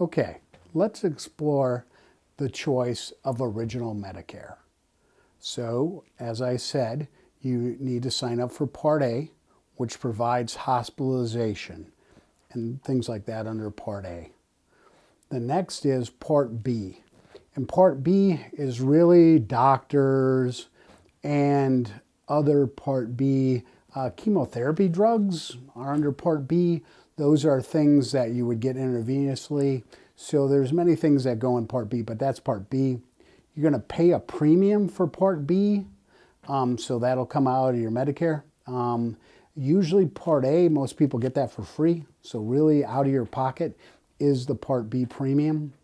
Okay, let's explore the choice of original Medicare. So, as I said, you need to sign up for Part A, which provides hospitalization and things like that under Part A. The next is Part B. And Part B is really doctors and other Part B chemotherapy drugs are under Part B. Those are things that you would get intravenously. So there's many things that go in Part B, but that's Part B. You're going to pay a premium for Part B, so that'll come out of your Medicare. Usually Part A, most people get that for free. So really out of your pocket is the Part B premium.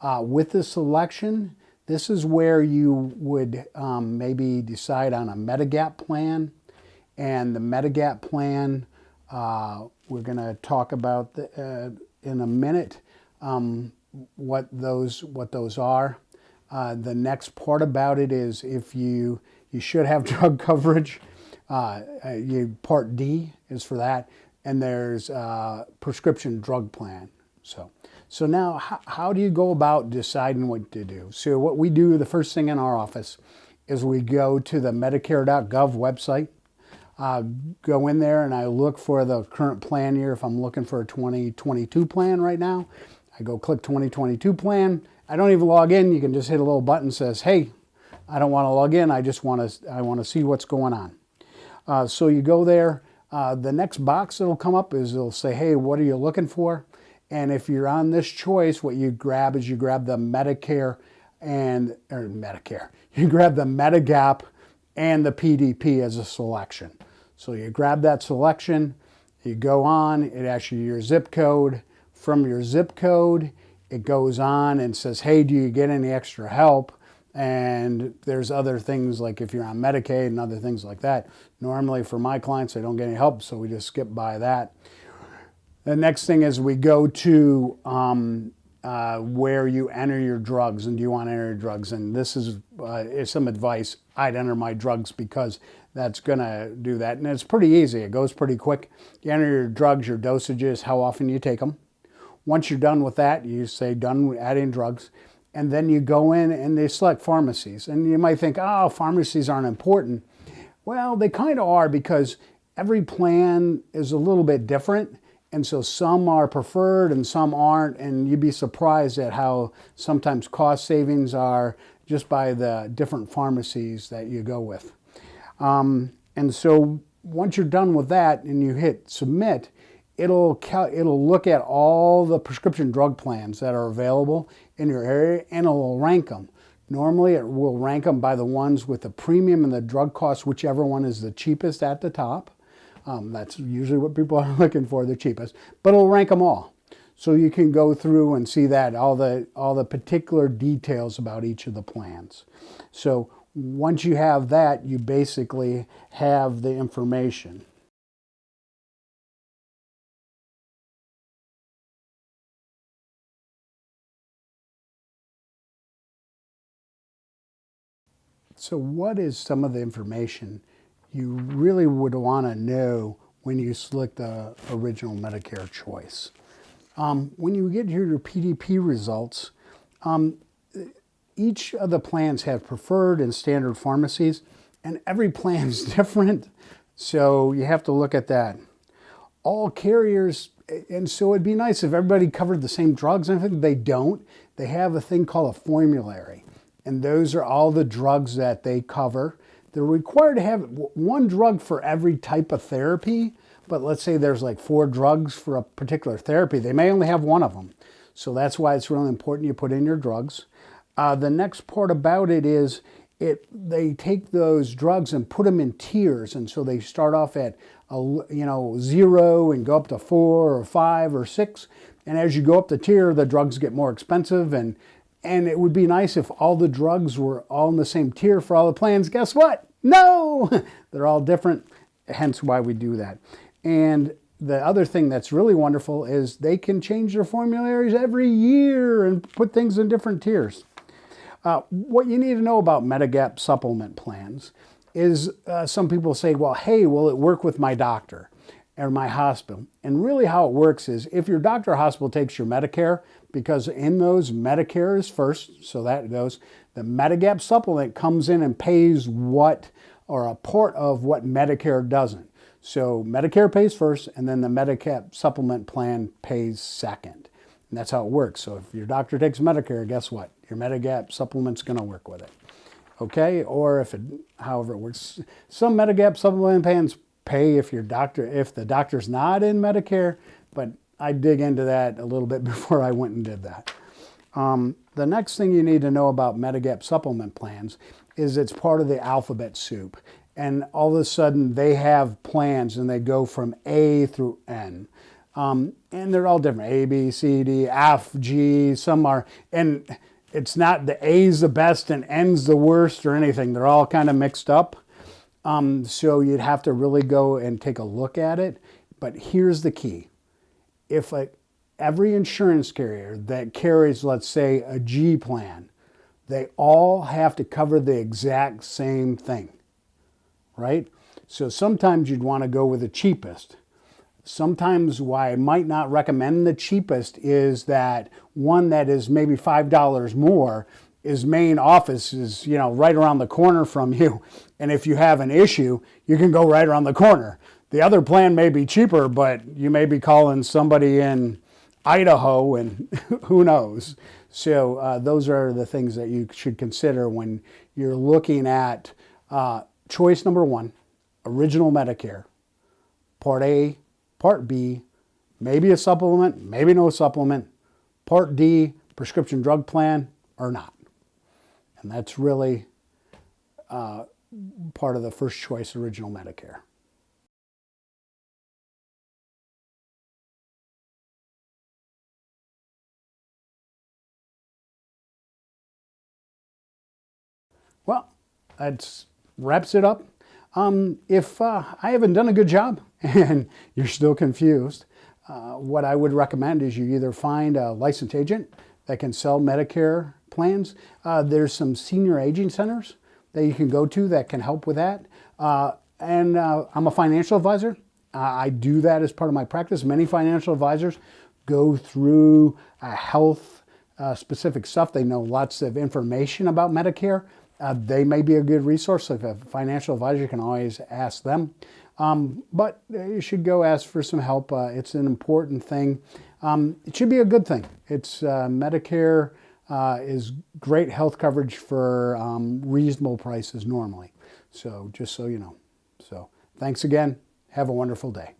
With the selection, this is where you would maybe decide on a Medigap plan. And the Medigap plan, we're going to talk about in a minute what those are. The next part about it is if you should have drug coverage. Part D is for that, and there's prescription drug plan. So now, how do you go about deciding what to do? So what we do, the first thing in our office, is we go to the Medicare.gov website, go in there, and I look for the current plan year. If I'm looking for a 2022 plan right now, I go click 2022 plan. I don't even log in. You can just hit a little button that says, hey, I don't want to log in. I want to see what's going on. So you go there. The next box that'll come up is it'll say, hey, what are you looking for? And if you're on this choice, what you grab is you grab the Medicare. You grab the Medigap and the PDP as a selection. So you grab that selection, you go on, it asks you your zip code. From your zip code, it goes on and says, hey, do you get any extra help? And there's other things like if you're on Medicaid and other things like that. Normally for my clients, they don't get any help, so we just skip by that. The next thing is we go to where you enter your drugs, and do you want to enter your drugs? And this is some advice. I'd enter my drugs because that's going to do that. And it's pretty easy. It goes pretty quick. You enter your drugs, your dosages, how often you take them. Once you're done with that, you say done adding drugs. And then you go in and they select pharmacies. And you might think, oh, pharmacies aren't important. Well, they kind of are because every plan is a little bit different. And so some are preferred and some aren't. And you'd be surprised at how sometimes cost savings are just by the different pharmacies that you go with. And so once you're done with that and you hit submit, it'll look at all the prescription drug plans that are available in your area and it'll rank them. Normally it will rank them by the ones with the premium and the drug cost, whichever one is the cheapest at the top. That's usually what people are looking for, the cheapest, but it'll rank them all. So you can go through and see that, all the particular details about each of the plans. So once you have that, you basically have the information. So what is some of the information you really would want to know when you select the original Medicare choice? When you get your PDP results, each of the plans have preferred and standard pharmacies, and every plan is different, so you have to look at that. All carriers, and so it'd be nice if everybody covered the same drugs, and I think they don't. They have a thing called a formulary, and those are all the drugs that they cover. They're required to have one drug for every type of therapy, but let's say there's like 4 drugs for a particular therapy. They may only have one of them. So that's why it's really important you put in your drugs. The next part about it is they take those drugs and put them in tiers. And so they start off at 0 and go up to 4 or 5 or 6. And as you go up the tier, the drugs get more expensive. And it would be nice if all the drugs were all in the same tier for all the plans. Guess what? No! They're all different, hence why we do that. And the other thing that's really wonderful is they can change their formularies every year and put things in different tiers. What you need to know about Medigap Supplement plans is some people say, well, hey, will it work with my doctor? or my hospital. And really how it works is if your doctor or hospital takes your Medicare, because in those Medicare is first, so that goes, the Medigap Supplement comes in and pays what, or a part of what Medicare doesn't. So Medicare pays first, and then the Medigap Supplement plan pays second. And that's how it works. So if your doctor takes Medicare, guess what? Your Medigap Supplement's going to work with it. Okay? Or if it, however it works. Some Medigap Supplement plans pay if the doctor's not in Medicare, but I dig into that a little bit before I went and did that. The next thing you need to know about Medigap Supplement plans is it's part of the alphabet soup. And all of a sudden they have plans and they go from A through N. And they're all different, A, B, C, D, F, G, some are, and it's not the A's the best and N's the worst or anything. They're all kind of mixed up. So you'd have to really go and take a look at it. But here's the key. If every insurance carrier that carries, let's say, a G plan, they all have to cover the exact same thing, right? So sometimes you'd want to go with the cheapest. Sometimes why I might not recommend the cheapest is that one that is maybe $5 more, his main office is, right around the corner from you. And if you have an issue, you can go right around the corner. The other plan may be cheaper, but you may be calling somebody in Idaho and who knows. So those are the things that you should consider when you're looking at choice number one, original Medicare, Part A, Part B, maybe a supplement, maybe no supplement, Part D, prescription drug plan or not. And that's really part of the first choice, original Medicare. Well, that wraps it up. If I haven't done a good job and you're still confused, what I would recommend is you either find a licensed agent that can sell Medicare plans. There's some senior aging centers that you can go to that can help with that. And I'm a financial advisor. I do that as part of my practice. Many financial advisors go through health specific stuff. They know lots of information about Medicare. They may be a good resource. If a financial advisor, you can always ask them. But you should go ask for some help. It's an important thing. It should be a good thing. It's Medicare is great health coverage for reasonable prices normally. So just so you know. So thanks again. Have a wonderful day.